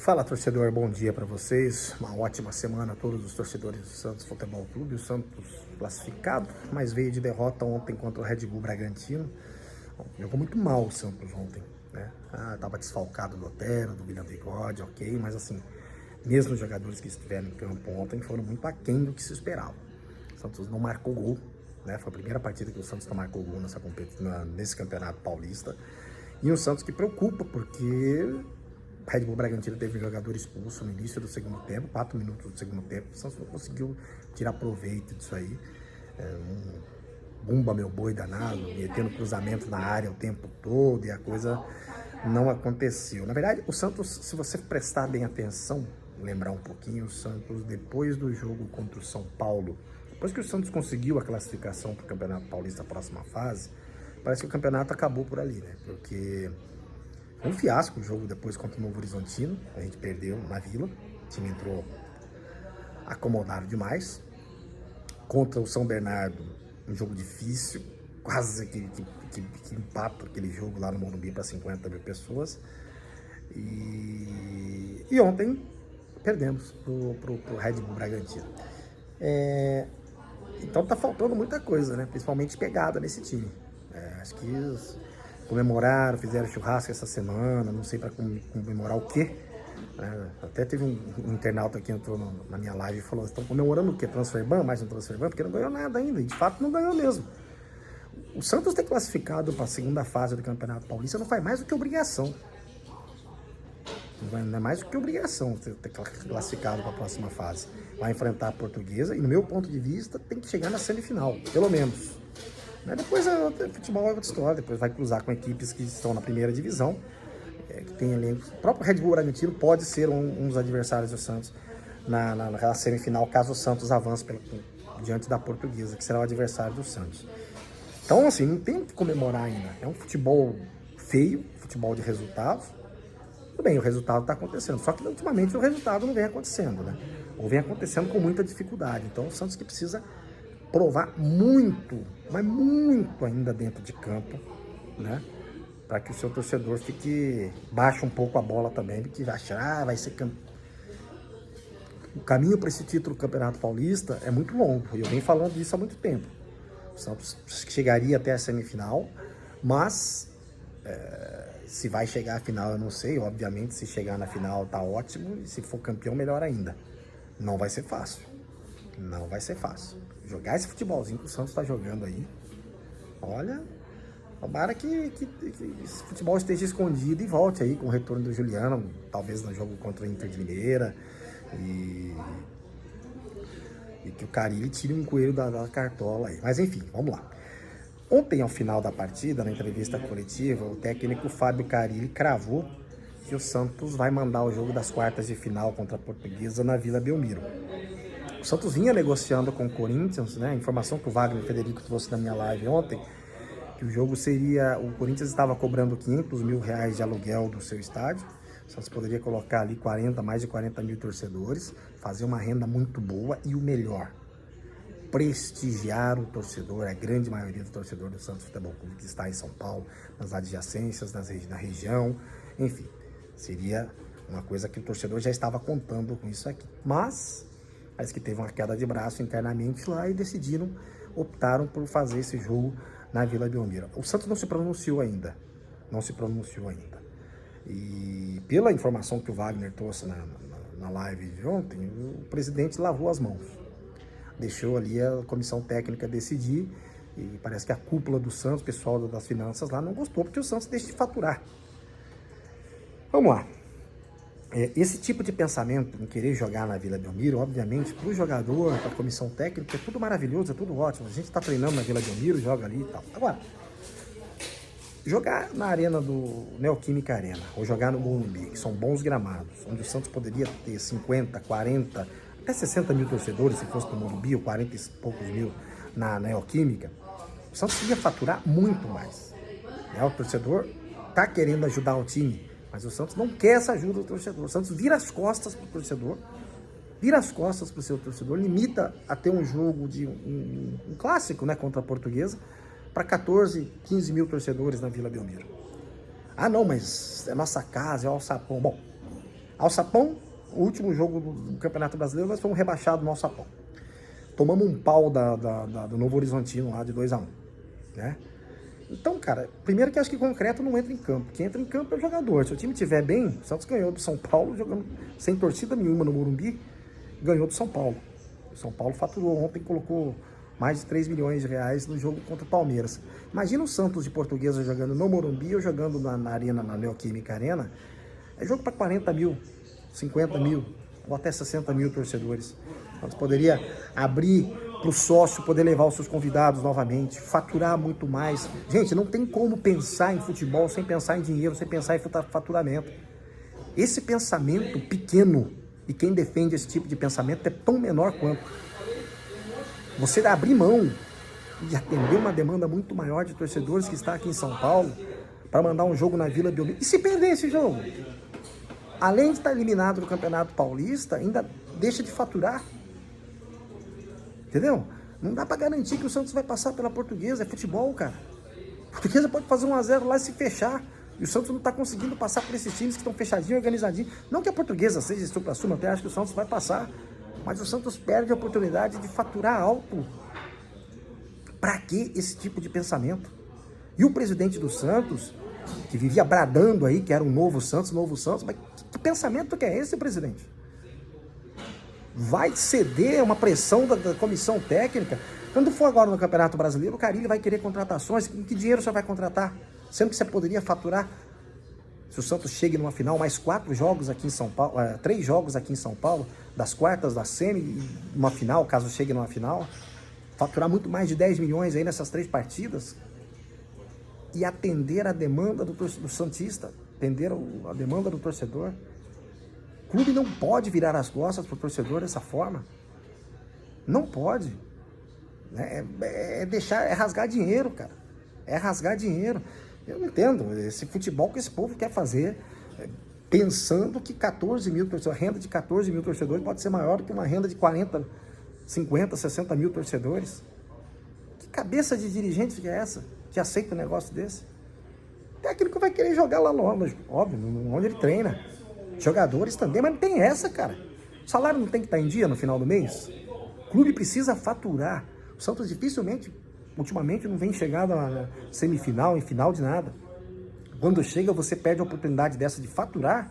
Fala, torcedor, bom dia para vocês, uma ótima semana a todos os torcedores do Santos Futebol Clube. O Santos classificado, mas veio de derrota ontem contra o Red Bull Bragantino. Jogou muito mal o Santos ontem, né? Tava desfalcado do Otero, do William Bigode, ok, mas assim, mesmo os jogadores que estiveram em campo ontem foram muito aquém do que se esperava. O Santos não marcou gol, né? Foi a primeira partida que o Santos não marcou gol nesse campeonato paulista. E o Santos que preocupa, porque Red Bull Bragantino teve um jogador expulso no início do segundo tempo, 4 minutos do segundo tempo. O Santos não conseguiu tirar proveito disso aí. Bumba meu boi danado, metendo cruzamento na área o tempo todo e a coisa não aconteceu. Na verdade, o Santos, se você prestar bem atenção, lembrar um pouquinho, o Santos, depois do jogo contra o São Paulo, depois que o Santos conseguiu a classificação para o Campeonato Paulista, a próxima fase, parece que o campeonato acabou por ali, né? Porque foi um fiasco o jogo depois contra o Novo Horizontino, a gente perdeu na Vila, o time entrou acomodado demais. Contra o São Bernardo, um jogo difícil, quase que empata aquele jogo lá no Morumbi para 50 mil pessoas. E ontem perdemos pro Red Bull Bragantino. Então tá faltando muita coisa, né? Principalmente pegada nesse time. Acho que eles comemoraram, fizeram churrasco essa semana, não sei para comemorar o quê. Até teve um internauta que entrou na minha live e falou: estão comemorando o quê? Transferban? Mais um Transferban? Porque não ganhou nada ainda, e de fato não ganhou mesmo. O Santos ter classificado para a segunda fase do Campeonato Paulista não faz mais do que obrigação. Não é mais do que obrigação ter classificado para a próxima fase. Vai enfrentar a Portuguesa e, no meu ponto de vista, tem que chegar na semifinal, pelo menos. Depois o futebol é outra história, depois vai cruzar com equipes que estão na primeira divisão, que tem elenco. O próprio Red Bull Bragantino pode ser um dos adversários do Santos na semifinal, caso o Santos avance diante da Portuguesa, que será o adversário do Santos. Então, assim, não tem o que comemorar ainda. É um futebol feio, futebol de resultados. Tudo bem, o resultado está acontecendo, só que ultimamente o resultado não vem acontecendo, né? Ou vem acontecendo com muita dificuldade. Então, o Santos que precisa provar muito, mas muito ainda dentro de campo, né? Para que o seu torcedor baixe um pouco a bola também, porque vai achar, vai ser o caminho para esse título do Campeonato Paulista é muito longo, e eu venho falando disso há muito tempo. O Santos chegaria até a semifinal, mas se vai chegar à final eu não sei. Obviamente, se chegar na final tá ótimo, e se for campeão, melhor ainda. Não vai ser fácil. Não vai ser fácil. Jogar esse futebolzinho que o Santos está jogando aí, olha, tomara que esse futebol esteja escondido e volte aí com o retorno do Juliano, talvez no jogo contra o Inter de Limeira, e que o Carille tire um coelho da cartola aí. Mas enfim, vamos lá. Ontem, ao final da partida, na entrevista coletiva, o técnico Fábio Carille cravou que o Santos vai mandar o jogo das quartas de final contra a Portuguesa na Vila Belmiro. O Santos vinha negociando com o Corinthians, né? A informação que o Wagner Federico trouxe na minha live ontem, que o jogo seria... O Corinthians estava cobrando R$500 mil de aluguel do seu estádio. O Santos poderia colocar ali mais de 40 mil torcedores, fazer uma renda muito boa e o melhor, prestigiar o torcedor, a grande maioria do torcedor do Santos Futebol Clube que está em São Paulo, nas adjacências, na região, enfim, seria uma coisa que o torcedor já estava contando com isso aqui. Mas parece que teve uma queda de braço internamente lá e optaram por fazer esse jogo na Vila Belmiro. O Santos não se pronunciou ainda. E pela informação que o Wagner trouxe na live de ontem, o presidente lavou as mãos. Deixou ali a comissão técnica decidir, e parece que a cúpula do Santos, o pessoal das finanças lá, não gostou, porque o Santos deixa de faturar. Vamos lá. Esse tipo de pensamento em querer jogar na Vila Belmiro, obviamente, para o jogador, para a comissão técnica, é tudo maravilhoso, é tudo ótimo. A gente está treinando na Vila Belmiro, joga ali e tal. Agora, jogar na arena do Neoquímica Arena, ou jogar no Morumbi, que são bons gramados, onde o Santos poderia ter 50, 40, até 60 mil torcedores, se fosse no Morumbi, ou 40 e poucos mil na Neoquímica, o Santos ia faturar muito mais. O torcedor está querendo ajudar o time, mas o Santos não quer essa ajuda do torcedor. O Santos vira as costas para o torcedor, o seu torcedor, limita a ter um jogo de um clássico, né, contra a Portuguesa, para 14, 15 mil torcedores na Vila Belmiro. Ah, não, mas é nossa casa, é o alçapão. Bom, Alçapão, o último jogo do Campeonato Brasileiro, nós fomos rebaixados no Alçapão. Tomamos um pau do Novo Horizontino lá de 2-1, né? Então, cara, primeiro que acho que concreto não entra em campo. Quem entra em campo é o jogador. Se o time estiver bem, o Santos ganhou do São Paulo, jogando sem torcida nenhuma no Morumbi, ganhou do São Paulo. O São Paulo faturou ontem, colocou mais de 3 milhões de reais no jogo contra o Palmeiras. Imagina o Santos de Portuguesa jogando no Morumbi ou jogando na Arena, na Neoquímica Arena. É jogo para 40 mil, 50 mil, ou até 60 mil torcedores. O Santos poderia abrir para o sócio poder levar os seus convidados novamente, faturar muito mais. Gente, não tem como pensar em futebol sem pensar em dinheiro, sem pensar em faturamento. Esse pensamento pequeno, e quem defende esse tipo de pensamento é tão menor quanto. Você abrir mão e atender uma demanda muito maior de torcedores que está aqui em São Paulo para mandar um jogo na Vila Belmiro. E se perder esse jogo? Além de estar eliminado do Campeonato Paulista, ainda deixa de faturar. Entendeu? Não dá pra garantir que o Santos vai passar pela Portuguesa. É futebol, cara. A Portuguesa pode fazer 1-0 lá e se fechar. E o Santos não tá conseguindo passar por esses times que estão fechadinhos, organizadinhos. Não que a Portuguesa seja estupra-suma, eu até acho que o Santos vai passar. Mas o Santos perde a oportunidade de faturar alto. Pra que esse tipo de pensamento? E o presidente do Santos, que vivia bradando aí que era um novo Santos, mas que pensamento que é esse, presidente? Vai ceder uma pressão da comissão técnica? Quando for agora no Campeonato Brasileiro, o Carille vai querer contratações. Com que dinheiro você vai contratar? Sendo que você poderia faturar, se o Santos chega numa final, mais 4 jogos aqui em São Paulo, 3 jogos aqui em São Paulo, das quartas, da semi, e uma final, caso chegue numa final, faturar muito mais de 10 milhões aí nessas 3 partidas e atender a demanda do santista, atender a demanda do torcedor. O clube não pode virar as costas para o torcedor dessa forma. Não pode. É rasgar dinheiro, cara. É rasgar dinheiro. Eu não entendo esse futebol que esse povo quer fazer, pensando que 14 mil torcedores, a renda de 14 mil torcedores pode ser maior do que uma renda de 40, 50, 60 mil torcedores. Que cabeça de dirigente que é essa? Que aceita um negócio desse? Tem aquilo que vai querer jogar lá longe, óbvio, onde ele treina. Jogadores também, mas não tem essa, cara. O salário não tem que estar em dia no final do mês? O clube precisa faturar. O Santos dificilmente, ultimamente, não vem chegar na semifinal, em final de nada. Quando chega, você perde a oportunidade dessa de faturar.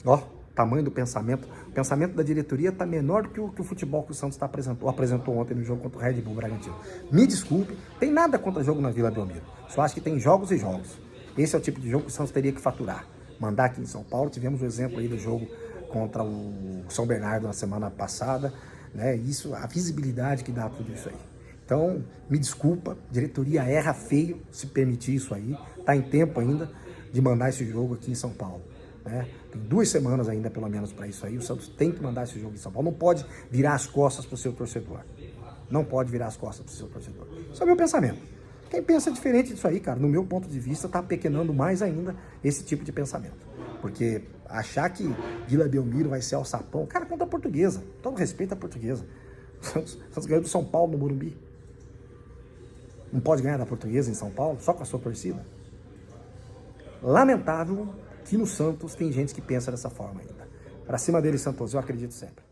Ó, tamanho do pensamento. O pensamento da diretoria está menor do que o futebol que o Santos apresentou ontem no jogo contra o Red Bull Bragantino. Me desculpe, tem nada contra jogo na Vila Belmiro. Só acho que tem jogos e jogos. Esse é o tipo de jogo que o Santos teria que faturar. Mandar aqui em São Paulo, tivemos o exemplo aí do jogo contra o São Bernardo na semana passada, né? Isso, a visibilidade que dá tudo isso aí. Então, me desculpa, a diretoria erra feio se permitir isso aí, tá em tempo ainda de mandar esse jogo aqui em São Paulo, né? Tem 2 semanas ainda, pelo menos, para isso aí. O Santos tem que mandar esse jogo em São Paulo, não pode virar as costas para o seu torcedor. Não pode virar as costas para o seu torcedor. Esse é o meu pensamento. Quem pensa diferente disso aí, cara, no meu ponto de vista, tá pequenando mais ainda esse tipo de pensamento. Porque achar que Vila Belmiro vai ser alçapão, cara, contra a Portuguesa. Todo respeito à Portuguesa. Santos ganhou do São Paulo no Morumbi. Não pode ganhar da Portuguesa em São Paulo, só com a sua torcida. Lamentável que no Santos tem gente que pensa dessa forma ainda. Pra cima dele, Santos, eu acredito sempre.